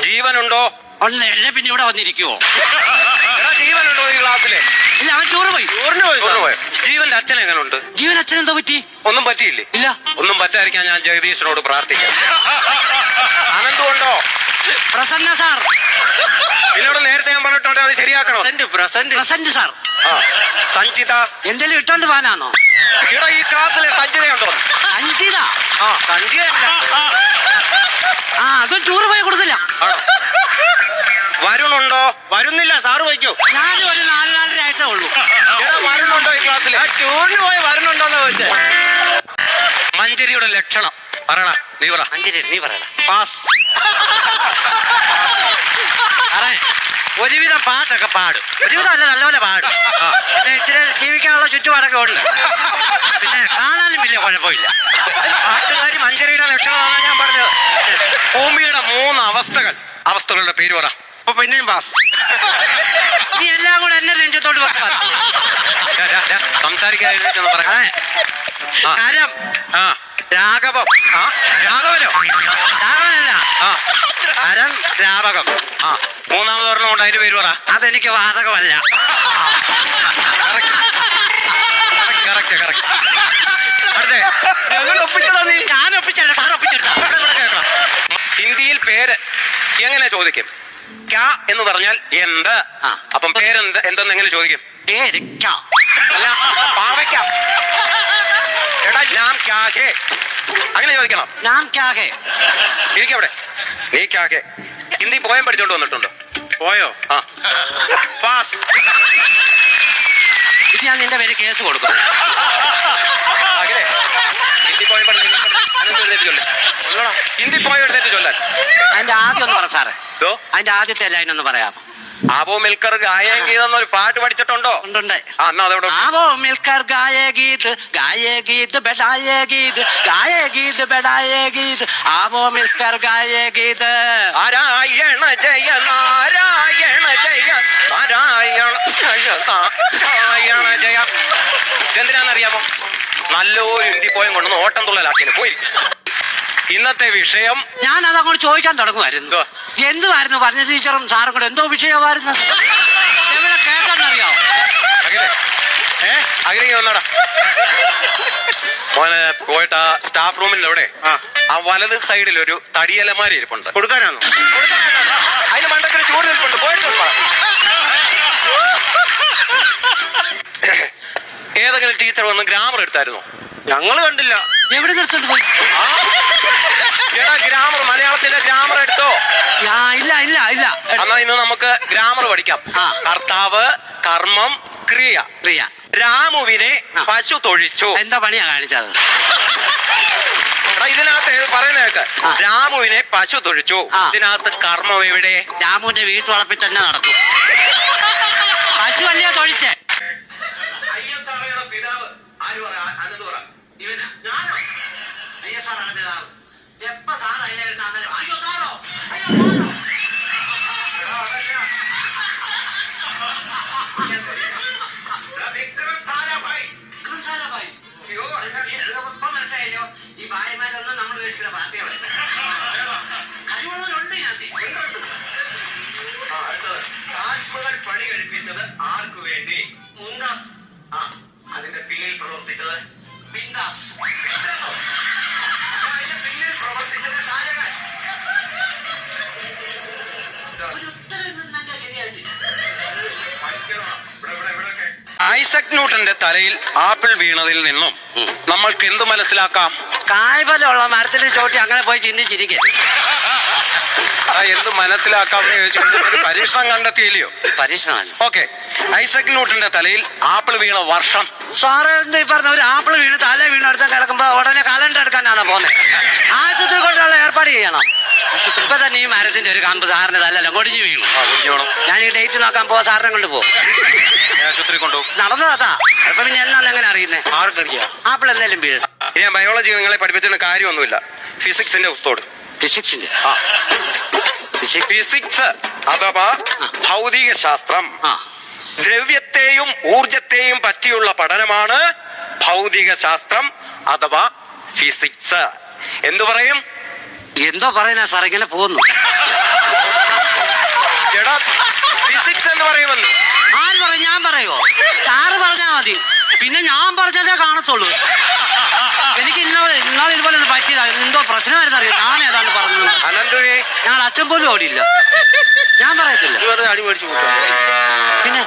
ജീവനുണ്ടോ? ഉണ്ട്. എന്നെ പിന്നെ ഇവിടെ വന്നിരിക്കുവോ? ജീവനുണ്ടോ ഈ ക്ലാസ്സില്? ഇല്ല, അവൻ ടൂറ് പോയി. ജീവന്റെ അച്ഛൻ എങ്ങനെയുണ്ട്? ജീവൻ അച്ഛൻ എന്തോ പറ്റി? ഒന്നും പറ്റിയില്ലേ? ഇല്ല, ഒന്നും പറ്റാതിരിക്കാൻ ഞാൻ ജഗദീശനോട് പ്രാർത്ഥിക്കാം. അനന്തുണ്ടോ? പ്രസന്ന സാർ. എന്നോട് നേരത്തെ ഞാൻ പറഞ്ഞിട്ടുണ്ട് അത് ശരിയാക്കണോ? Present sir. സഞ്ചിത എന്തെങ്കിലും ഇട്ടോണ്ട് പോകാനാണോ? ഇവിടെ ഈ ക്ലാസ്സിലെ സഞ്ചിതയുണ്ടോ? സഞ്ചിത? സഞ്ചിതയല്ല. അതും ടൂറ് പോയി കൊടുത്തില്ല. വരുണുണ്ടോ? വരുന്നില്ല, സാറ് പോയിക്കോ. ഞാനും ഒരു 4-4.5 ആയിട്ടേ ഉള്ളൂ. വരുന്നുണ്ടോ ഈ ക്ലാസ്സിൽ? ടൂറിന് പോയി വരുന്നുണ്ടോന്ന് ചോദിച്ചേ. മഞ്ചരിയുടെ ലക്ഷണം പറയണ. നീ പറ. മഞ്ചരി നീ പറയണ. പാസ്. ഒരുവിധം പാട്ടൊക്കെ പാടും. ഒരുവിധം അല്ല, നല്ലപോലെ പാടും. പിന്നെ ഇച്ചിരി ജീവിക്കാനുള്ള ചുറ്റുപാടൊക്കെ ഉണ്ട്. പിന്നെ കാണാനും വലിയ കുഴപ്പമില്ല. പാട്ടുകാരി മഞ്ചരിയുടെ ലക്ഷണമാണ് ഞാൻ പറഞ്ഞത്. ഭൂമിയുടെ 3 അവസ്ഥകളുടെ പേര് പറ. അപ്പൊ പിന്നെയും പാസ്. നീ എല്ലാം കൂടെ എന്നെ നെഞ്ചത്തോട്ട് സംസാരിക്കാതിരുന്നു പറയാം. രാഘവം. രാഘവനോ? രാഘവനല്ല, ഹരം രാവകം. 3ാമത് ഒരെണ്ണം കൊണ്ട് അതിന്റെ പേര് പറ. അതെനിക്ക് വാതകമല്ല. ഞാൻ ഒപ്പിച്ചല്ല, സാർ ഒപ്പിച്ചെടുത്ത. ഹിന്ദിയിൽ പേര് എങ്ങനെ ചോദിക്കും? ക്യാ എന്ന് പറഞ്ഞാൽ എന്ത്. അപ്പം പേരെന്ത് എന്തെന്ന് എങ്ങനെ ചോദിക്കും? പേര് അല്ല, പാവയ്ക്ക. എടാ നാം ക്യാ ഹേ അങ്ങനെ ചോദിക്കണം. നാം ക്യാ ഹേ. ഇരിക്കവിടെ. നീ ക്യാ ഹേ ഹിന്ദി പോയം പഠിച്ചോണ്ട് വന്നിട്ടുണ്ടോ? പോയോ? പാസ്. ഇത് ഞാൻ നിന്റെ പേര് കേസ് കൊടുക്കും. ഹിന്ദി പോയം ഹിന്ദി പോയം എടുത്തിട്ട് ചൊല്ലാൻ. അതിന്റെ ആദ്യം ഒന്ന് പറ സാറേ. അതിന്റെ ആദ്യത്തെ ലൈൻ ഒന്ന് പറയാമോ? ആവോ മിൽക്കർ ഗായേ ഗീത് എന്നൊരു പാട്ട് പഠിച്ചിട്ടുണ്ടോ? ഉണ്ട്. ആവോ മിൽക്കർ ഗായേ ഗീത്, ഗായേ ഗീത് ബെടായേ ഗീത്, ഗായേ ഗീത് ബെടായേ ഗീത്, ആവോ മിൽക്കർ ഗായേ ഗീത്. നാരായണ ജയ നാരായണ ജയ നാരായണ ജയ നാരായണ ജയ. എന്തിനാണെന്നറിയാമോ? നല്ലൊരു ഹിന്ദി പോയം കൊണ്ടൊന്ന് ഓട്ടം തുള്ളലാക്കിന് പോയി. ഇന്നത്തെ വിഷയം ഞാൻ അതങ്ങോട്ട് ചോദിക്കാൻ തുടങ്ങുമായിരുന്നു. എന്തുവായിരുന്നു പറഞ്ഞ ടീച്ചറും സാറും കൂടെ എന്തോ വിഷയമായിരുന്നു? എവിടെ കേട്ടെന്നറിയാമോ? അങ്ങനെ വന്നടാ മോനെ. പോയിട്ട് ആ സ്റ്റാഫ് റൂമിന്റെ അവിടെ ആ വലത് സൈഡിൽ ഒരു തടിയലമാരി ഇരിപ്പുണ്ട്. കൊടുക്കാനാണോ? അതിന് മണ്ടക്കൊരു ചൂട് ഇരിപ്പുണ്ട്. പോയിട്ടുണ്ട്. ഏതെങ്കിലും ടീച്ചർ വന്ന് ഗ്രാമർ എടുത്തായിരുന്നോ? ഞങ്ങള് കണ്ടില്ല. എവിടെ നിർത്തോണ്ട് പോയി? ഗ്രാമർ, മലയാളത്തിന്റെ ഗ്രാമർ എടുത്തോ? ഇല്ല ഇല്ല ഇല്ല. എന്നാ ഇന്ന് നമുക്ക് ഗ്രാമർ പഠിക്കാം. കർത്താവ്, കർമ്മം, ക്രിയ. ക്രിയ. രാമുവിനെ പശു തൊഴിച്ചു. എന്താ പണിയാ കാണിച്ചത്? ഇതിനകത്ത് പറയുന്ന കേക്ക്. രാമുവിനെ പശു തൊഴിച്ചു. ഇതിനകത്ത് കർമ്മം എവിടെ? രാമുവിന്റെ വീട്ടുവളപ്പിൽ തന്നെ നടക്കും. പശു അല്ലയോ തൊഴിച്ചേ? പിതാവ് ആര് പറ? അനന്ത് പറ. ഈ ഭാര്യമാരൊന്നും നമ്മൾ ഉദ്ദേശിക്കുന്ന പാർട്ടികളെ കഴിവുള്ളവരുണ്ട്. താജ്മഹൽ പണി കഴിപ്പിച്ചത് ആർക്കു വേണ്ടി? മുംതാസ്. അതിന്റെ പിന്നിൽ പ്രവർത്തിച്ചത് ബിന്ദാസ്. അതിന്റെ പിന്നിൽ പ്രവർത്തിച്ചത് ഷാജഹാൻ. ഐസക് ന്യൂട്ടന്റെ തലയിൽ ആപ്പിൾ വീണതിൽ നിന്നും നമ്മൾക്ക് എന്ത് മനസ്സിലാക്കാം? കായ്ഫലമുള്ള മരത്തിൽ ചോട്ടി അങ്ങനെ പോയി ചിന്തിച്ചിരിക്കരുത്. എന്ത് മനസ്സിലാക്കാം എന്ന് ചോദിച്ചു. പരീക്ഷണം കണ്ടെത്തിയില്ലയോ? പരീക്ഷണമല്ല. ഓക്കെ. ഐസക് ന്യൂട്ടന്റെ തലയിൽ ആപ്പിൾ വീണ വർഷം? സാറ് എന്ത് ഈ പറഞ്ഞ ഒരു ആപ്പിൾ വീണ് തല വീണെടുത്ത് കിടക്കുമ്പോ ഉടനെ കലണ്ടർ എടുക്കാനാണോ പോകുന്നത്? ആശുപത്രി കൊണ്ടുള്ള ഏർപ്പാട് ചെയ്യണം. ഇപ്പൊ തന്നെ ഈ മരത്തിന്റെ ഒരു കമ്പ് സാറിന് തല്ലല്ലോ കൊടിഞ്ഞു വീണു. ഞാൻ ഈ ഡേറ്റ് നോക്കാൻ പോവാ, സാറിനെ കൊണ്ട് പോകും. ആശുപത്രി കൊണ്ടുപോകും. നടന്നതാ. അപ്പൊ പിന്നെ എന്നാന്ന് എങ്ങനെ അറിയുന്നേ? ആപ്പിൾ എന്തായാലും വീഴും. ഞാൻ ബയോളജി നിങ്ങളെ പഠിപ്പിച്ചിട്ട് കാര്യമൊന്നുമില്ല. ഫിസിക്സിന്റെ പുസ്തകം. ഫിസിക്സിന്റെ ഫിസിക്സ് അഥവാ ഭൗതിക ശാസ്ത്രം. ദ്രവ്യത്തെയും ഊർജത്തെയും പറ്റിയുള്ള പഠനമാണ് ഭൗതിക ശാസ്ത്രം അഥവാ ഫിസിക്സ്. എന്തു പറയും? എന്തോ പറയുന്ന സാർ, ഇങ്ങനെ പോകുന്നു. പറയുമെന്ന്. ആര് പറയും? ഞാൻ പറയുമോ? സാറ് പറഞ്ഞാൽ മതി. പിന്നെ ഞാൻ പറഞ്ഞതേ കാണത്തുള്ളൂ. എനിക്ക് ഇന്നാൾ ഇതുപോലെ ഒന്ന് പറ്റിയതാ. എന്തോ പ്രശ്നമായിരുന്നു അറിയാം. ഞാൻ ഏതാണ്ട് പറഞ്ഞത്. അനന്തുഴി ഞങ്ങൾ അച്ഛൻ പോലും ഓടിയില്ല. ഞാൻ പറയത്തില്ല. അടി മേടിച്ചു പിന്നെ